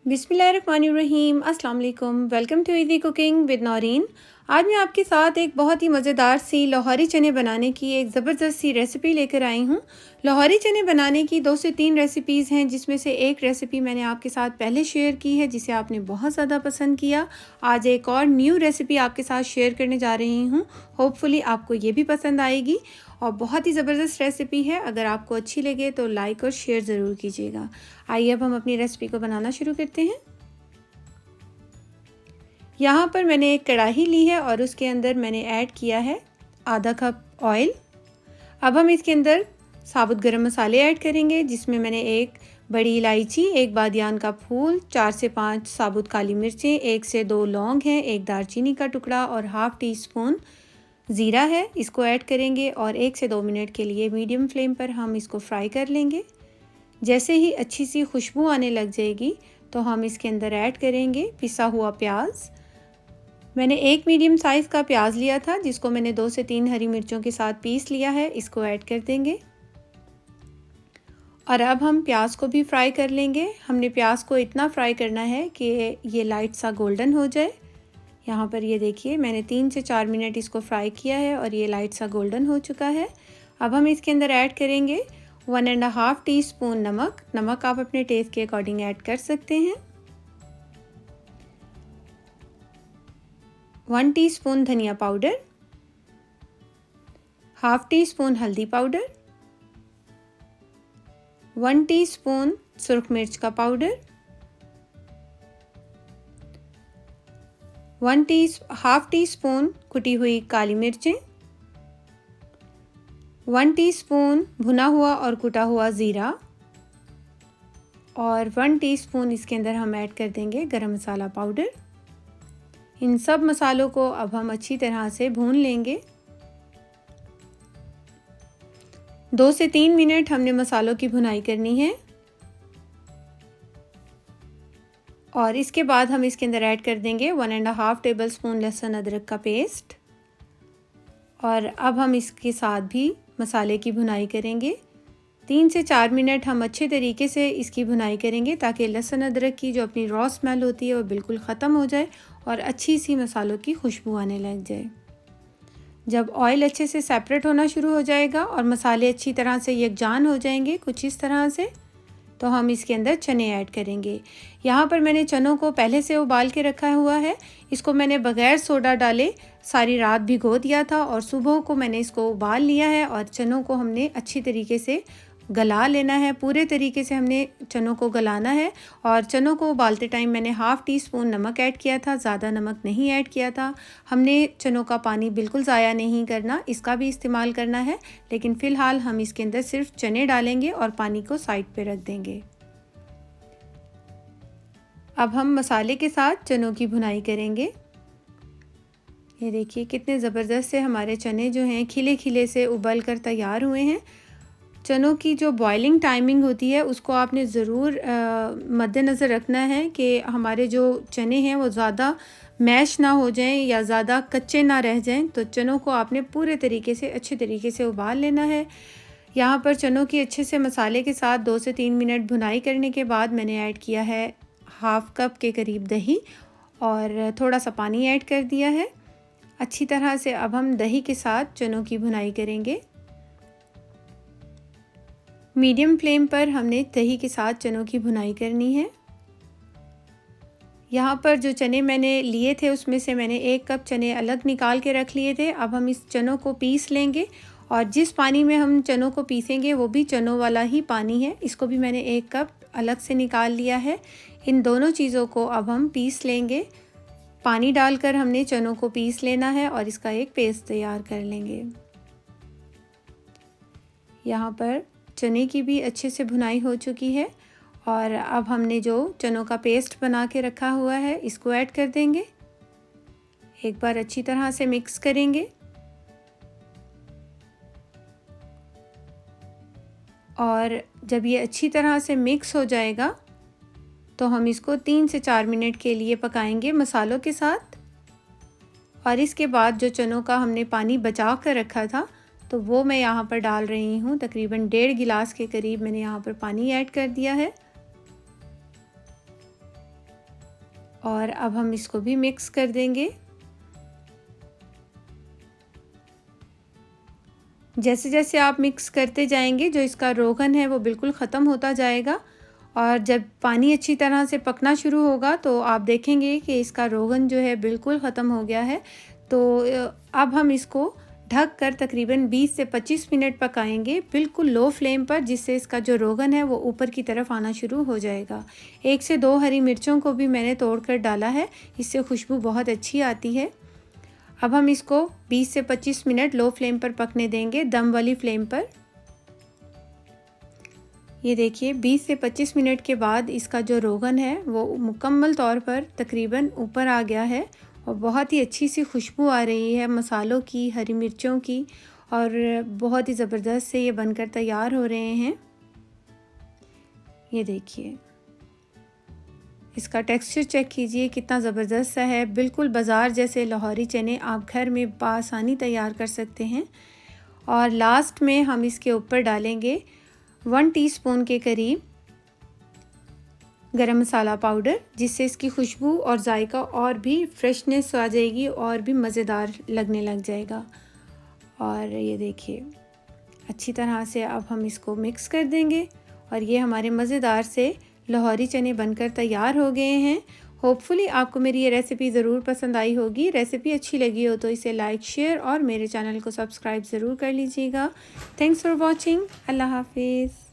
बिस्मिल्लाहिर्रहमानिर्रहीम। अस्सलाम वालेकुम। Welcome to easy cooking with Naureen. आज मैं आपके साथ एक बहुत ही मज़ेदार सी लाहौरी चने बनाने की एक ज़बरदस्त सी रेसिपी लेकर आई हूँ। लाहौरी चने बनाने की 2 से 3 रेसिपीज़ हैं, जिसमें से एक रेसिपी मैंने आपके साथ पहले शेयर की है, जिसे आपने बहुत ज़्यादा पसंद किया। आज एक और न्यू रेसिपी आपके साथ शेयर करने जा रही हूँ। होपफुली आपको ये भी पसंद आएगी और बहुत ही ज़बरदस्त रेसिपी है। अगर आपको अच्छी लगे तो लाइक और शेयर ज़रूर कीजिएगा। आइए अब हम अपनी रेसिपी को बनाना शुरू करते हैं। यहाँ पर मैंने एक कढ़ाई ली है और उसके अंदर मैंने ऐड किया है आधा कप ऑयल। अब हम इसके अंदर साबुत गरम मसाले ऐड करेंगे, जिसमें मैंने एक बड़ी इलायची, एक बादियान का फूल, 4 से 5 साबुत काली मिर्चें, 1 से 2 लौंग हैं, एक दालचीनी का टुकड़ा और हाफ़ टी स्पून ज़ीरा है। इसको ऐड करेंगे और 1 से 2 मिनट के लिए मीडियम फ्लेम पर हम इसको फ्राई कर लेंगे। जैसे ही अच्छी सी खुशबू आने लग जाएगी तो हम इसके अंदर ऐड करेंगे पिसा हुआ प्याज। मैंने एक मीडियम साइज़ का प्याज लिया था, जिसको मैंने 2 से 3 हरी मिर्चों के साथ पीस लिया है। इसको ऐड कर देंगे और अब हम प्याज को भी फ्राई कर लेंगे। हमने प्याज को इतना फ्राई करना है कि ये लाइट सा गोल्डन हो जाए। यहाँ पर ये देखिए, मैंने 3 से 4 मिनट इसको फ्राई किया है और ये लाइट सा गोल्डन हो चुका है। अब हम इसके अंदर ऐड करेंगे 1.5 टीस्पून नमक। नमक आप अपने टेस्ट के अकॉर्डिंग ऐड कर सकते हैं। 1 टीस्पून धनिया पाउडर, हाफ टी स्पून हल्दी पाउडर, 1 टीस्पून सुरख मिर्च का पाउडर, हाफ टी स्पून कुटी हुई काली मिर्चें, 1 टीस्पून भुना हुआ और कुटा हुआ ज़ीरा और 1 टीस्पून इसके अंदर हम ऐड कर देंगे गरम मसाला पाउडर। इन सब मसालों को अब हम अच्छी तरह से भून लेंगे। 2 से 3 मिनट हमने मसालों की भुनाई करनी है और इसके बाद हम इसके अंदर ऐड कर देंगे 1.5 टेबलस्पून लहसुन अदरक का पेस्ट और अब हम इसके साथ भी मसाले की भुनाई करेंगे। 3 से 4 मिनट हम अच्छे तरीके से इसकी भुनाई करेंगे, ताकि लहसुन अदरक की जो अपनी रॉ स्मेल होती है वो बिल्कुल ख़त्म हो जाए और अच्छी सी मसालों की खुशबू आने लग जाए। जब ऑयल अच्छे से सेपरेट होना शुरू हो जाएगा और मसाले अच्छी तरह से यकजान हो जाएंगे कुछ इस तरह से, तो हम इसके अंदर चने ऐड करेंगे। यहाँ पर मैंने चनों को पहले से उबाल के रखा हुआ है। इसको मैंने बग़ैर सोडा डाले सारी रात भिगो दिया था और सुबह को मैंने इसको उबाल लिया है और चनों को हमने अच्छी तरीके से गला लेना है। पूरे तरीके से हमने चनों को गलाना है और चनों को उबालते टाइम मैंने हाफ़ टी स्पून नमक ऐड किया था, ज़्यादा नमक नहीं ऐड किया था। हमने चनों का पानी बिल्कुल ज़ाया नहीं करना, इसका भी इस्तेमाल करना है, लेकिन फ़िलहाल हम इसके अंदर सिर्फ चने डालेंगे और पानी को साइड पे रख देंगे। अब हम मसाले के साथ चनों की भुनाई करेंगे। ये देखिए कितने ज़बरदस्त से हमारे चने जो हैं खिले खिले से उबल कर तैयार हुए हैं। चनों की जो बॉइलिंग टाइमिंग होती है उसको आपने ज़रूर मद्देनज़र रखना है कि हमारे जो चने हैं वो ज़्यादा मैश ना हो जाएं या ज़्यादा कच्चे ना रह जाएं। तो चनों को आपने पूरे तरीके से अच्छे तरीके से उबाल लेना है। यहाँ पर चनों की अच्छे से मसाले के साथ 2 से 3 मिनट भुनाई करने के बाद मैंने ऐड किया है हाफ़ कप के करीब दही और थोड़ा सा पानी ऐड कर दिया है। अच्छी तरह से अब हम दही के साथ चनों की भुनाई करेंगे। मीडियम फ्लेम पर हमने दही के साथ चनों की भुनाई करनी है। यहाँ पर जो चने मैंने लिए थे उसमें से मैंने 1 कप चने अलग निकाल के रख लिए थे। अब हम इस चनों को पीस लेंगे और जिस पानी में हम चनों को पीसेंगे वो भी चनों वाला ही पानी है। इसको भी मैंने 1 कप अलग से निकाल लिया है। इन दोनों चीज़ों को अब हम पीस लेंगे। पानी डालकर हमने चनों को पीस लेना है और इसका एक पेस्ट तैयार कर लेंगे। यहाँ पर चने की भी अच्छे से भुनाई हो चुकी है और अब हमने जो चनों का पेस्ट बना के रखा हुआ है इसको ऐड कर देंगे। एक बार अच्छी तरह से मिक्स करेंगे और जब ये अच्छी तरह से मिक्स हो जाएगा तो हम इसको 3 से 4 मिनट के लिए पकाएंगे मसालों के साथ। और इसके बाद जो चनों का हमने पानी बचा कर रखा था तो वो मैं यहाँ पर डाल रही हूँ। तकरीबन 1.5 गिलास के करीब मैंने यहाँ पर पानी ऐड कर दिया है और अब हम इसको भी मिक्स कर देंगे। जैसे जैसे आप मिक्स करते जाएंगे जो इसका रोगन है वो बिल्कुल ख़त्म होता जाएगा और जब पानी अच्छी तरह से पकना शुरू होगा तो आप देखेंगे कि इसका रोगन जो है बिल्कुल ख़त्म हो गया है। तो अब हम इसको ढक कर तकरीबन 20 से 25 मिनट पकाएंगे बिल्कुल लो फ्लेम पर, जिससे इसका जो रोगन है वो ऊपर की तरफ आना शुरू हो जाएगा। 1 से 2 हरी मिर्चों को भी मैंने तोड़कर डाला है, इससे खुशबू बहुत अच्छी आती है। अब हम इसको 20 से 25 मिनट लो फ्लेम पर पकने देंगे, दम वाली फ्लेम पर। ये देखिए 20 से 25 मिनट के बाद इसका जो रोगन है वो मुकम्मल तौर पर तकरीबन ऊपर आ गया है और बहुत ही अच्छी सी खुशबू आ रही है मसालों की, हरी मिर्चों की, और बहुत ही ज़बरदस्त से ये बनकर तैयार हो रहे हैं। ये देखिए इसका टेक्सचर चेक कीजिए कितना ज़बरदस्त सा है, बिल्कुल बाज़ार जैसे लाहौरी चने आप घर में बआसानी तैयार कर सकते हैं। और लास्ट में हम इसके ऊपर डालेंगे 1 टीस्पून के करीब गरम मसाला पाउडर, जिससे इसकी खुशबू और जायका और भी फ्रेशनेस आ जाएगी और भी मज़ेदार लगने लग जाएगा। और ये देखिए अच्छी तरह से अब हम इसको मिक्स कर देंगे और ये हमारे मज़ेदार से लाहौरी चने बनकर तैयार हो गए हैं। होपफुली आपको मेरी ये रेसिपी ज़रूर पसंद आई होगी। रेसिपी अच्छी लगी हो तो इसे लाइक, शेयर और मेरे चैनल को सब्सक्राइब ज़रूर कर लीजिएगा। Thanks for watching. अल्लाह हाफिज़।